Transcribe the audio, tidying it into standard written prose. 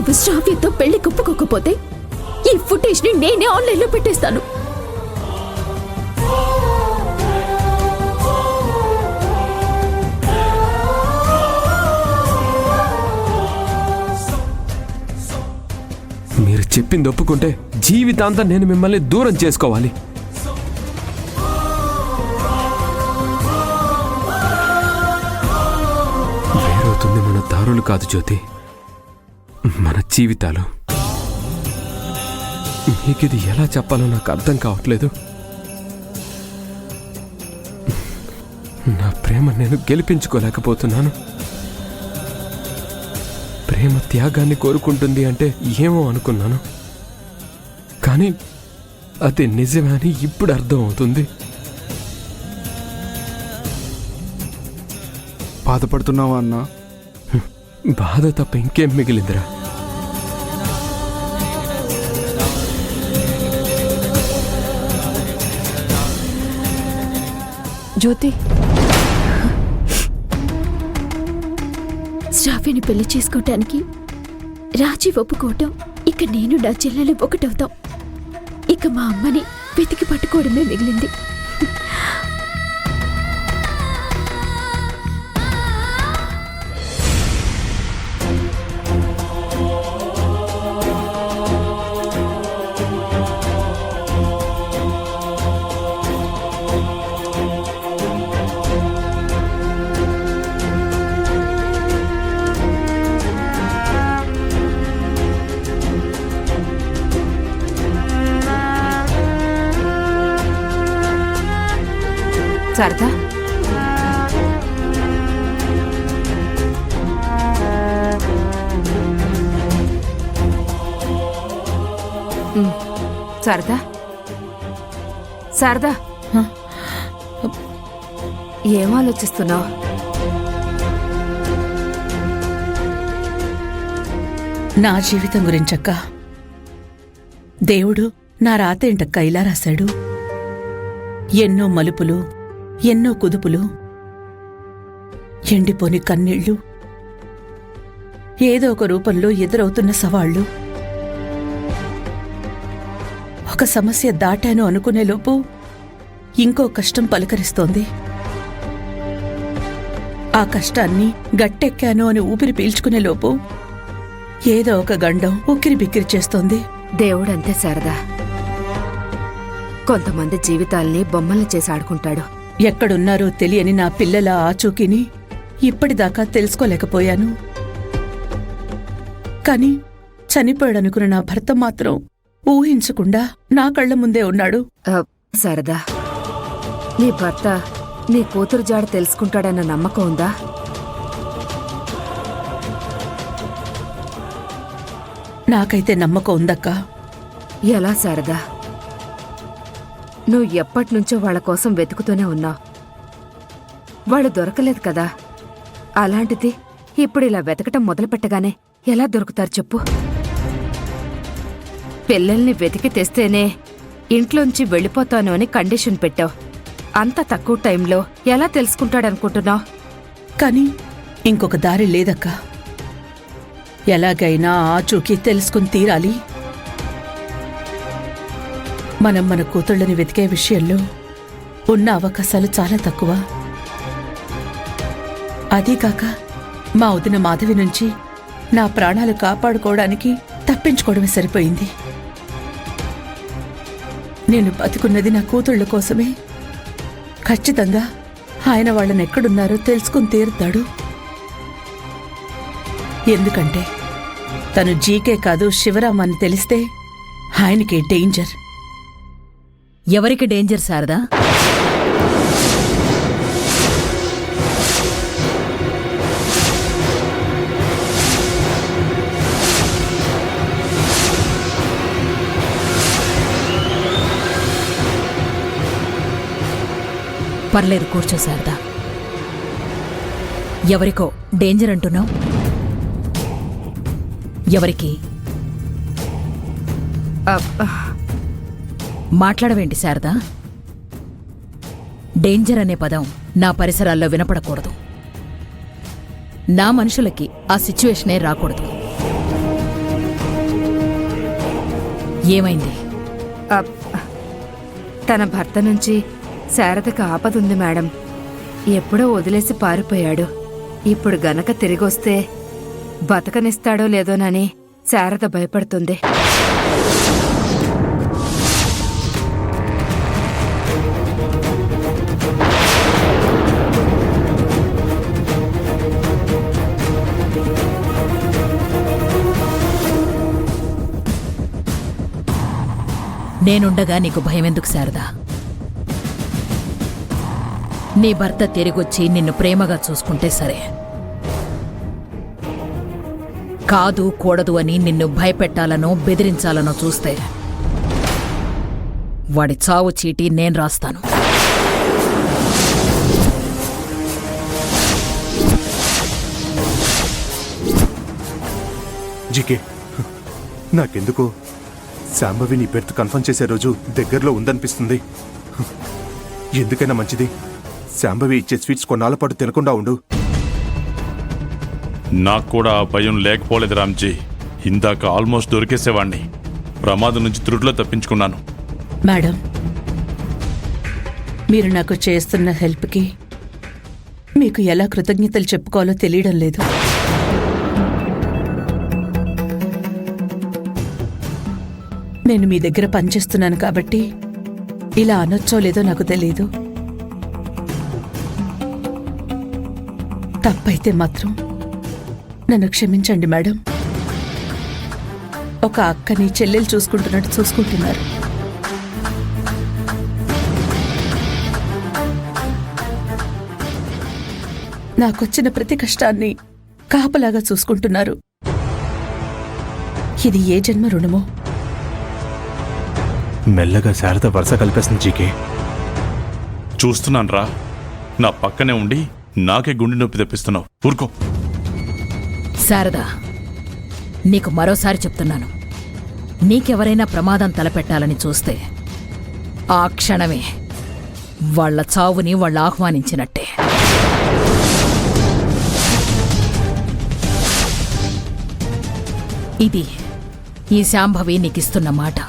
నువ్వు శ్రావ్యతో పెళ్లి కుప్పుకోకపోతే ఈ ఫుటేజ్ ని నేనే ఆన్లైన్లో పెట్టేస్తాను. మీరు చెప్పింది ఒప్పుకుంటే జీవితాంతం నేను మిమ్మల్ని దూరం చేసుకోవాలి. వేరవుతుంది మన దారులు కాదు జ్యోతి, మన జీవితాలు. మీకిది ఎలా చెప్పాలో నాకు అర్థం కావట్లేదు. నా ప్రేమ నేను గెలిపించుకోలేకపోతున్నాను. ప్రేమ త్యాగాన్ని కోరుకుంటుంది అంటే ఏమో అనుకున్నాను, కానీ అది నిజమే అని ఇప్పుడు అర్థం అవుతుంది. బాధపడుతున్నావా అన్నా? బాధ తప్ప ఇంకేం మిగిలిందిరా? జ్యోతి, శ్రావ్యని పెళ్లి చేసుకోవటానికి రాజీ ఒప్పుకోవటం, ఇక నేను నా చెల్లెలు ఒకటవుతాం. ఇక మా అమ్మని వెతికి పట్టుకోవడమే మిగిలింది. శారదా, శారదా, శారదా, ఏం ఆలోచిస్తున్నావు? నా జీవితం గురించక్క. దేవుడు నా రాతేంటక్క ఇలా రాశాడు. ఎన్నో మలుపులు, ఎన్నో కుదుపులు, ఎండిపోని కన్నీళ్లు, ఏదో ఒక రూపంలో ఎదురవుతున్న సవాళ్లు. ఒక సమస్య దాటాను అనుకునేలోపు ఇంకో కష్టం పలకరిస్తోంది. ఆ కష్టాన్ని గట్టెక్కాను అని ఊపిరి పీల్చుకునేలోపు ఏదో ఒక గండం ఉక్కిరి బిక్కిరి చేస్తోంది. దేవుడంతే శారదా, కొంతమంది జీవితాల్ని బొమ్మల్ని చేసి ఆడుకుంటాడు. ఎక్కడున్నారో తెలియని నా పిల్లల ఆచూకీని ఇప్పటిదాకా తెలుసుకోలేకపోయాను. కాని చనిపోయాడనుకున్న నా భర్త మాత్రం ఊహించకుండా నా కళ్ల ముందే ఉన్నాడు. శారదా, నీ భర్త నీ కూతురు జాడ తెలుసుకుంటాడన్న నమ్మకం ఉందా? నాకైతే నమ్మకం ఉందక్కా. ఎలా శారదా? నువ్వు ఎప్పటినుంచో వాళ్ల కోసం వెతుకుతూనే ఉన్నావు. వాళ్ళు దొరకలేదు కదా. అలాంటిది ఇప్పుడు ఇలా వెతకటం మొదలుపెట్టగానే ఎలా దొరుకుతారు చెప్పు? పిల్లల్ని వెతికి తెస్తేనే ఇంట్లోంచి వెళ్ళిపోతాను అని కండిషన్ పెట్టావు. అంత తక్కువ టైంలో ఎలా తెలుసుకుంటాడనుకుంటున్నావు? కాని ఇంకొక దారి లేదక్కా. ఎలాగైనా ఆచూకీ తెలుసుకుని తీరాలి. మనం మన కూతుళ్ళని వెతికే విషయంలో ఉన్న అవకాశాలు చాలా తక్కువ. అదీకాక మా వదిన మాధవి నుంచి నా ప్రాణాలు కాపాడుకోవడానికి తప్పించుకోవడమే సరిపోయింది. నేను బతుకున్నది నా కూతుళ్ళ కోసమే. ఖచ్చితంగా ఆయన వాళ్ళనెక్కడున్నారో తెలుసుకుని తీరుతాడు. ఎందుకంటే తను జీకే కాదు శివరామ అని తెలిస్తే ఆయనకే డేంజర్. ఎవరికి డేంజర్ శారదా? పర్లేదు, కూర్చో శారదా. ఎవరికో డేంజర్ అంటున్నావు? ఎవరికి? మాట్లాడవేంటి శారదా? డేంజర్ అనే పదం నా పరిసరాల్లో వినపడకూడదు. నా మనుషులకి ఆ సిచ్యువేషనే రాకూడదు. ఏమైంది? అబ్, తన భర్త నుంచి శారదకు ఆపదుంది మేడం. ఎప్పుడో వదిలేసి పారిపోయాడు. ఇప్పుడు గనక తిరిగొస్తే బతకనిస్తాడో లేదోనని శారద భయపడుతుంది. నేనుండగా నీకు భయమెందుకు శారదా? నీ భర్త తిరిగొచ్చి నిన్ను ప్రేమగా చూసుకుంటే సరే. కాదు కూడదు అని నిన్ను భయపెట్టాలనో బెదిరించాలనో చూస్తే వాడి చావు చీటీ నేను రాస్తాను. జీకే, నాకెందుకో శాంభవి నీ బెర్త్ కన్ఫర్మ్ చేసే రోజు దగ్గరలో ఉందనిపిస్తుంది. ఎందుకైనా మంచిది శాంభవి ఇచ్చే స్వీట్స్ కొన్నాళ్ళ పాటు తినకుండా ఉండు. నాకు కూడా ఆ భయం లేకపోలేదు రామ్జీ. ఇందాక ఆల్మోస్ట్ దొరికేసేవాణ్ణి. ప్రమాదం నుంచి త్రుట్లో తప్పించుకున్నాను. మేడం, మీరు నాకు చేస్తున్న హెల్ప్కి మీకు ఎలా కృతజ్ఞతలు చెప్పుకోవాలో తెలియడం లేదు. నేను మీ దగ్గర పనిచేస్తున్నాను కాబట్టి ఇలా అనొచ్చో లేదో నాకు తెలీదు. తప్పైతే మాత్రం నన్ను క్షమించండి మేడం. ఒక అక్కని చెల్లెలు చూసుకుంటున్నట్టు చూసుకుంటున్నారు. నాకొచ్చిన ప్రతి కష్టాన్ని కాపలాగా చూసుకుంటున్నారు. ఇది ఏ జన్మ రుణమో. మెల్లగా శారద వరుస కలిపేస్తుంది జీకే. చూస్తున్నాను రా, నా పక్కనే ఉండి నాకే గుండె నొప్పి తెప్పిస్తున్నావు. ఊరుకో. శారదా, నీకు మరోసారి చెప్తున్నాను, నీకెవరైనా ప్రమాదం తలపెట్టాలని చూస్తే ఆ క్షణమే వాళ్ల చావుని వాళ్ళు ఆహ్వానించినట్టే. ఇది ఈ శాంభవి నీకిస్తున్న మాట.